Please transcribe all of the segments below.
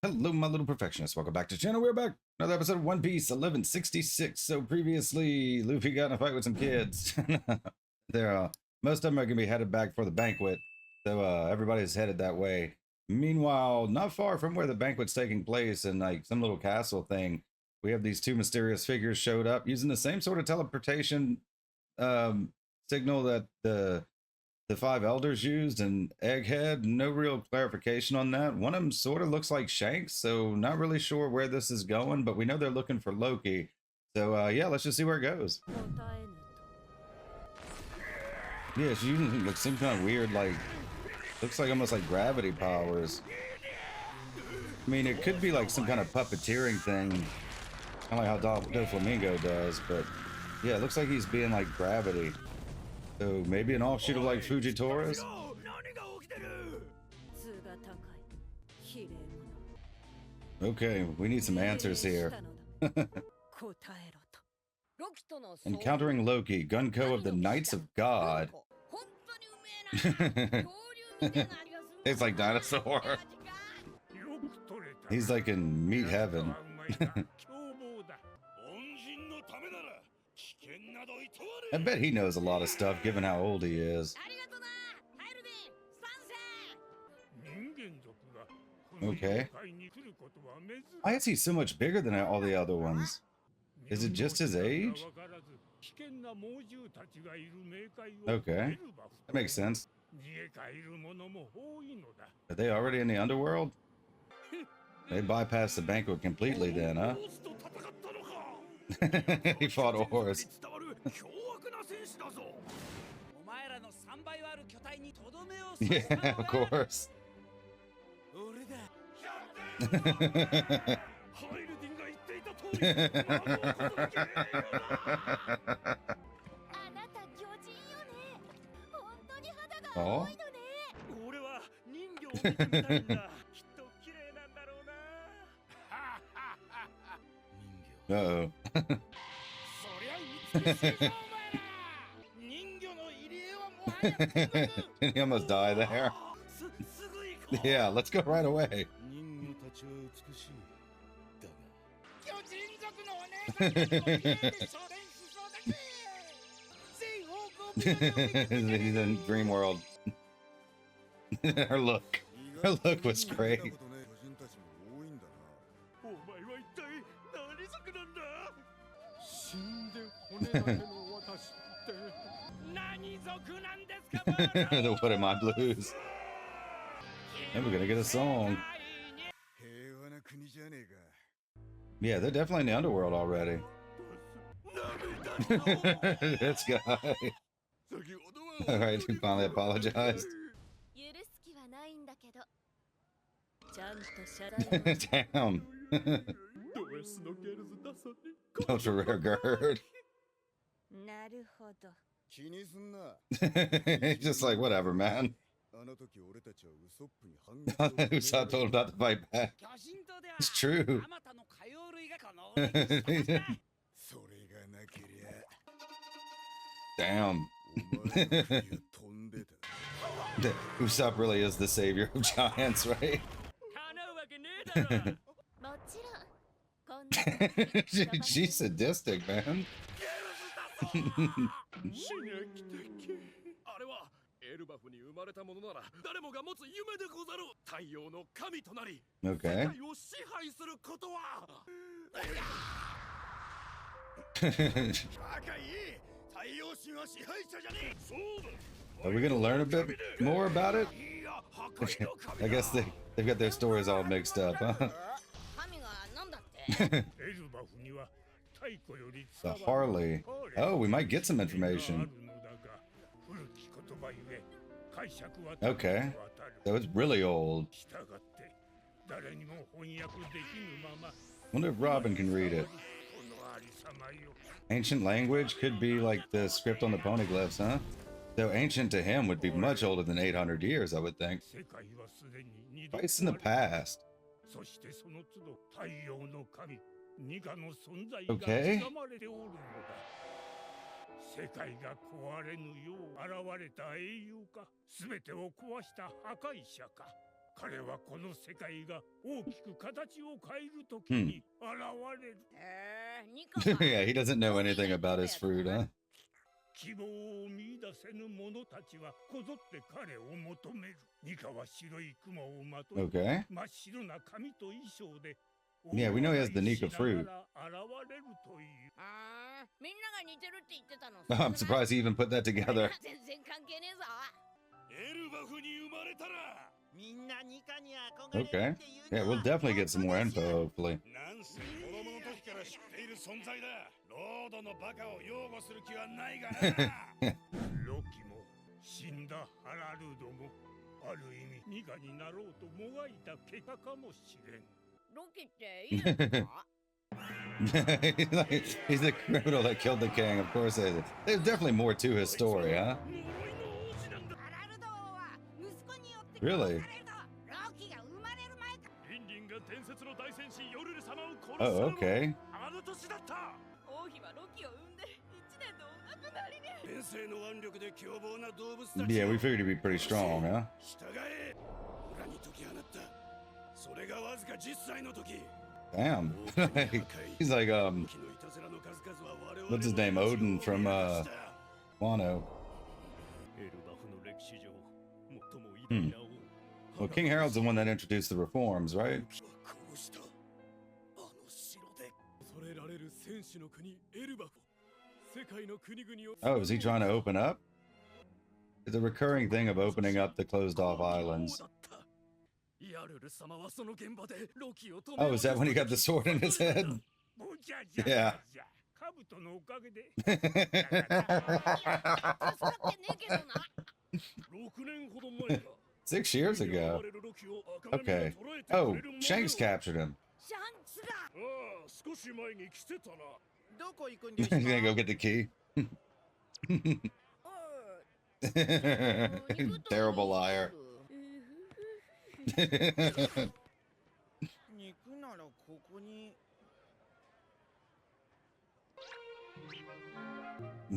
Hello, my little perfectionists. Welcome back to the channel. We're back. Another episode of One Piece 1166. So previously, Luffy got in a fight with some kids. They're most of them are gonna be headed back for the banquet. So everybody's headed that way. Meanwhile, not far from where the banquet's taking place in like some little castle thing, we have these two mysterious figures showed up using the same sort of teleportation signal that the five elders used, and Egghead. No real clarification on that. One of them sort of looks like Shanks, so not really sure where this is going, but we know they're looking for Loki. So yeah, let's just see where it goes. Yeah, she's using like some kind of weird, like, looks like almost like gravity powers. I mean, it could be like some kind of puppeteering thing, kind of like how Doflamingo does, but yeah, it looks like he's being like gravity. So maybe an offshoot of like Fujitora's? Okay, we need some answers here. Encountering Loki, Gunko of the Knights of God. It's like dinosaur. He's like in meat heaven. I bet he knows a lot of stuff given how old he is. Okay. Why is he so much bigger than all the other ones? Is it just his age? Okay, that makes sense. Are they already in the underworld? They bypassed the banquet completely then, huh? He fought a horse. Yeah, of course. Oh? Uh-oh. He almost died there. Yeah, let's go right away. He's in Dream World. Her look was great. The What Am I Blues. And we're gonna get a song. Yeah, they're definitely in the underworld already. This guy. Alright, he finally apologized. Damn. Ultra rare gird. Just like, whatever, man. Usopp told him not to fight back. It's true. Damn. Usopp really is the savior of giants, right? She's sadistic, man. Okay. Are we gonna learn a bit more about it? I guess they've got their stories all mixed up, huh? The Harley. Oh, we might get some information. Okay. So it's really old. Wonder if Robin can read it. Ancient language could be like the script on the poneglyphs, huh? Though ancient to him would be much older than 800 years, I would think. Twice in the past. Okay. 彼はこの世界が大きく形を変えるときに現れる。Yeah, he doesn't know anything about his fruit, huh? 希望を見出せぬ者たちはこぞって彼を求める。ニカは白い雲をまとい、Okay. 真っ白な髪と衣装で Yeah, we know he has the Nika fruit. 現れるという。みんなが似てるって言ってたの。 I'm surprised he even put that together. 全然関係ねえぞ。エルバフに生まれたら Okay. Yeah, we'll definitely get some more info, hopefully. なんせ子供の時から知っている存在だ。ロードのバカを擁護する気はないがな。ロキも死んだハラルドもある意味ニカになろうともがいた結果かもしれん。ロキっていいやつか？ He's the criminal that killed the king. Of course, there's definitely more to his story, huh? Really? Oh, okay. Yeah, we figured he'd be pretty strong, huh? Damn. He's like, what's his name? Odin from, Wano. Well, King Harold's the one that introduced the reforms, right? Oh, is he trying to open up? It's a recurring thing of opening up the closed off islands. Oh, is that when he got the sword in his head? Yeah. Six years ago. Okay. Oh, Shanks captured him. He's gonna go get the key. Terrible liar.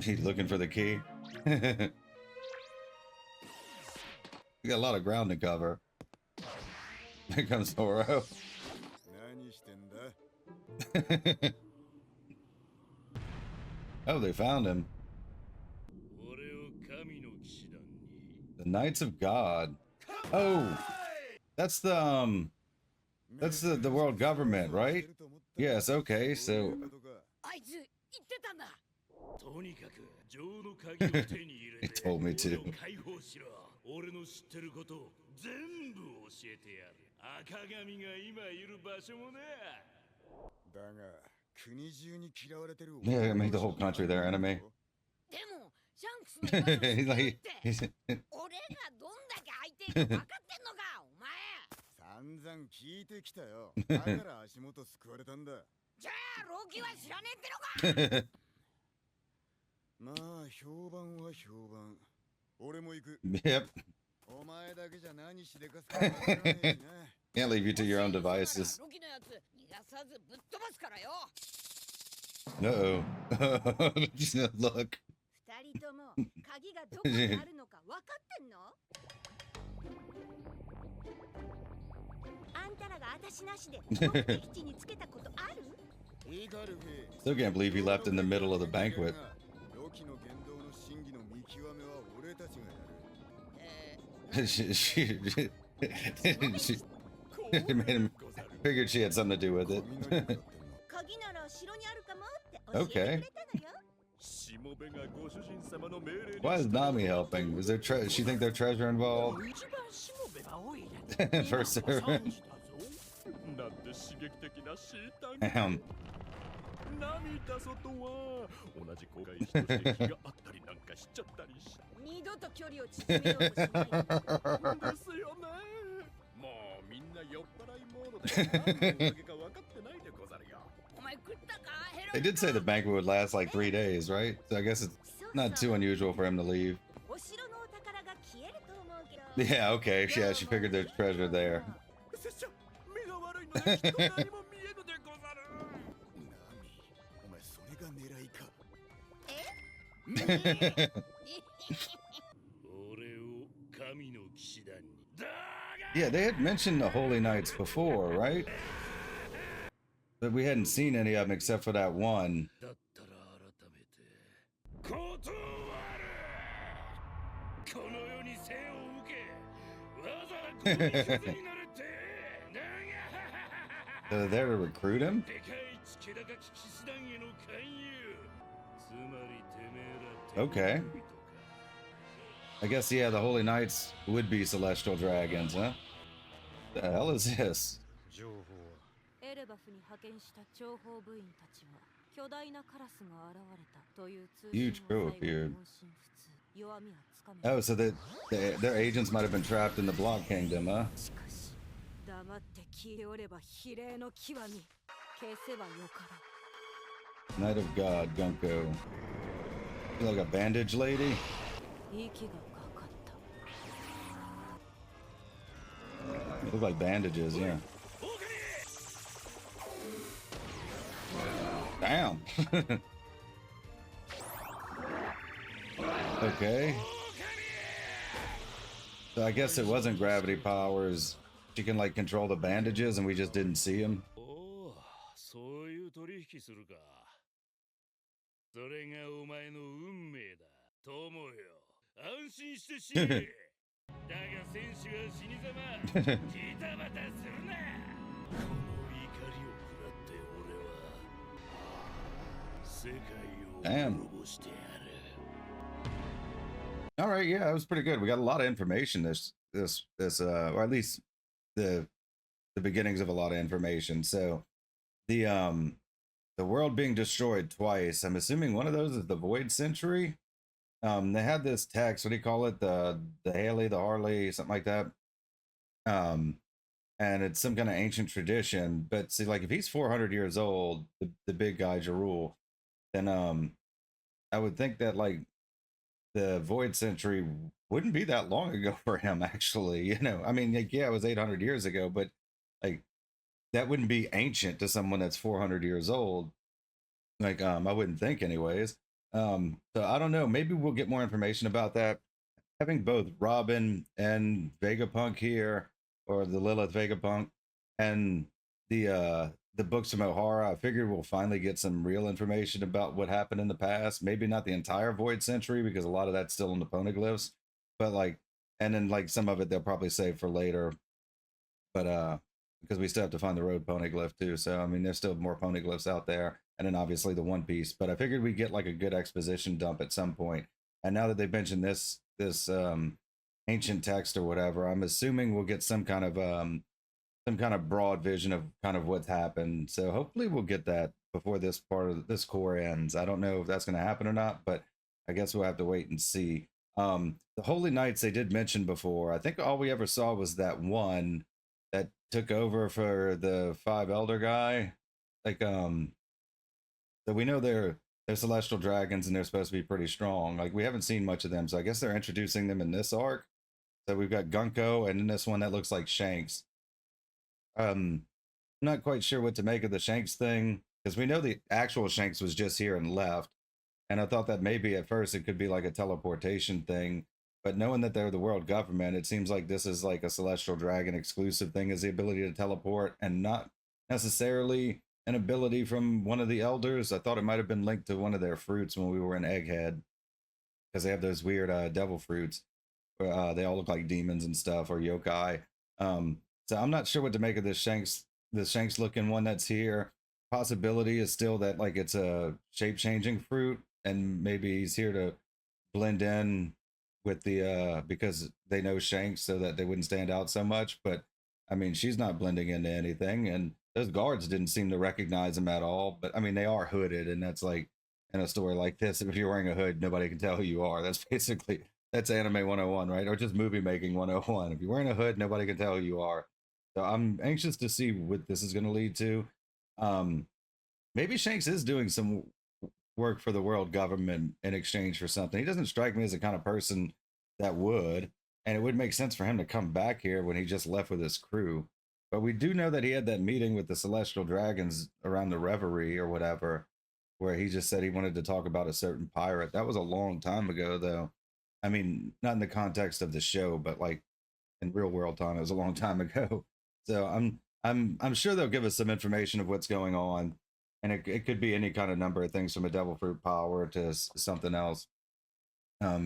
He's looking for the key. We got a lot of ground to cover. Here comes Zoro. Oh, they found him. The Knights of God. Oh, that's the world government, right? Yes, okay, so he told me to. Yeah, make the whole country their enemy. He's like, Yep. Can't leave you to your own devices. Uh-oh. Look. Still can't believe he left in the middle of the banquet. she made him figured she had something to do with it. Okay. Why is Nami helping? Is there she think there's treasure involved? For sure. Damn. They did say the banquet would last like 3 days, right? So I guess it's not too unusual for him to leave. Yeah, okay. Yeah, she figured there's treasure there. Yeah, they had mentioned the Holy Knights before, right? But we hadn't seen any of them except for that one. だったら改めて断るこの世に生を受けわざわざゴミくずになるって They're there to recruit him? でかいチケダが騎士団への勧誘つまりてめえら Okay. I guess, yeah, the Holy Knights would be celestial dragons, huh? The hell is this? 情報はエルバフに派遣した諜報部員たちは巨大なカラスが現れたという通信 Huge crow を最後に appeared. 音信不通弱みはつかめた Oh, so their agents might have been trapped in the Block Kingdom, huh? しかし黙って聞いておれば比例の極み消せばよから Knight of God, Gunko. You like a bandage lady? 息がかかった They look like bandages, yeah. Damn. Okay. So I guess it wasn't gravity powers. She can like control the bandages and we just didn't see them. おおそういう取引するかそれがお前の運命だと思うよ安心して死ねだが戦士は死にざまジタバタするなこの怒りを食らって俺は世界を滅ぼしてやる All right, yeah, it was pretty good. We got a lot of information or at least the beginnings of a lot of information. So the world being destroyed twice. I'm assuming one of those is the Void Century. They had this text, what do you call it? The Haley, the Harley, something like that. And it's some kind of ancient tradition. But see, like if he's 400 years old, the big guy Jarul, then I would think that like the Void Century wouldn't be that long ago for him, actually. You know, I mean, like, yeah, it was 800 years ago, but like that wouldn't be ancient to someone that's 400 years old. Like, I wouldn't think, anyways. So I don't know. Maybe we'll get more information about that. Having both Robin and Vegapunk here, or the Lilith Vegapunk, and the books from O'Hara, I figured we'll finally get some real information about what happened in the past. Maybe not the entire Void Century, because a lot of that's still in the poneglyphs, but like, and then like some of it they'll probably save for later. But because we still have to find the road poneglyph too. So I mean, there's still more poneglyphs out there, and then obviously the One Piece. But I figured we'd get like a good exposition dump at some point. And now that they've mentioned this ancient text or whatever, I'm assuming we'll get some kind of broad vision of kind of what's happened. So hopefully we'll get that before this part of this core ends. I don't know if that's going to happen or not, but I guess we'll have to wait and see. The Holy Knights they did mention before. I think all we ever saw was that one that took over for the Five Elder guy. Like so we know they're celestial dragons and they're supposed to be pretty strong. Like we haven't seen much of them, so I guess they're introducing them in this arc. So we've got Gunko and then this one that looks like Shanks. I'm not quite sure what to make of the Shanks thing, because we know the actual Shanks was just here and left. And I thought that maybe at first it could be like a teleportation thing. But knowing that they're the world government, it seems like this is like a celestial dragon exclusive thing, is the ability to teleport and not necessarily an ability from one of the elders. I thought it might have been linked to one of their fruits when we were in Egghead, because they have those weird devil fruits. They all look like demons and stuff, or yokai. So I'm not sure what to make of this Shanks looking one that's here. Possibility is still that like it's a shape changing fruit, and maybe he's here to blend in with the because they know Shanks so that they wouldn't stand out so much. But I mean, she's not blending into anything, and those guards didn't seem to recognize him at all. But I mean, they are hooded, and that's like in a story like this, if you're wearing a hood, nobody can tell who you are. That's anime 101, right? Or just movie making 101. If you're wearing a hood, nobody can tell who you are. So I'm anxious to see what this is going to lead to. Maybe Shanks is doing some work for the world government in exchange for something. He doesn't strike me as the kind of person that would, and it would make sense for him to come back here when he just left with his crew. But we do know that he had that meeting with the celestial dragons around the Reverie or whatever, where he just said he wanted to talk about a certain pirate. That was a long time ago, though. I mean, not in the context of the show, but like in real world time. It was a long time ago. So I'm sure they'll give us some information of what's going on, and it could be any kind of number of things from a devil fruit power to something else.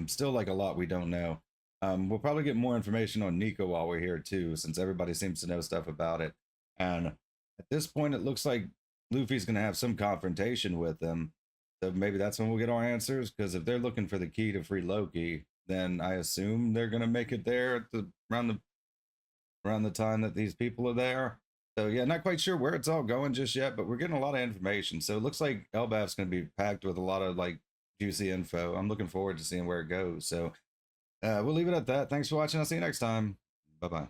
Still like a lot we don't know. We'll probably get more information on Nico while we're here too, since everybody seems to know stuff about it. And at this point, it looks like Luffy's going to have some confrontation with them. So maybe that's when we'll get our answers. Because if they're looking for the key to free Loki, then I assume they're going to make it there at around the time that these people are there. So yeah, not quite sure where it's all going just yet, but we're getting a lot of information. So it looks like elbaph's going to be packed with a lot of like juicy info. I'm looking forward to seeing where it goes. So we'll leave it at that. Thanks for watching. I'll see you next time. Bye bye.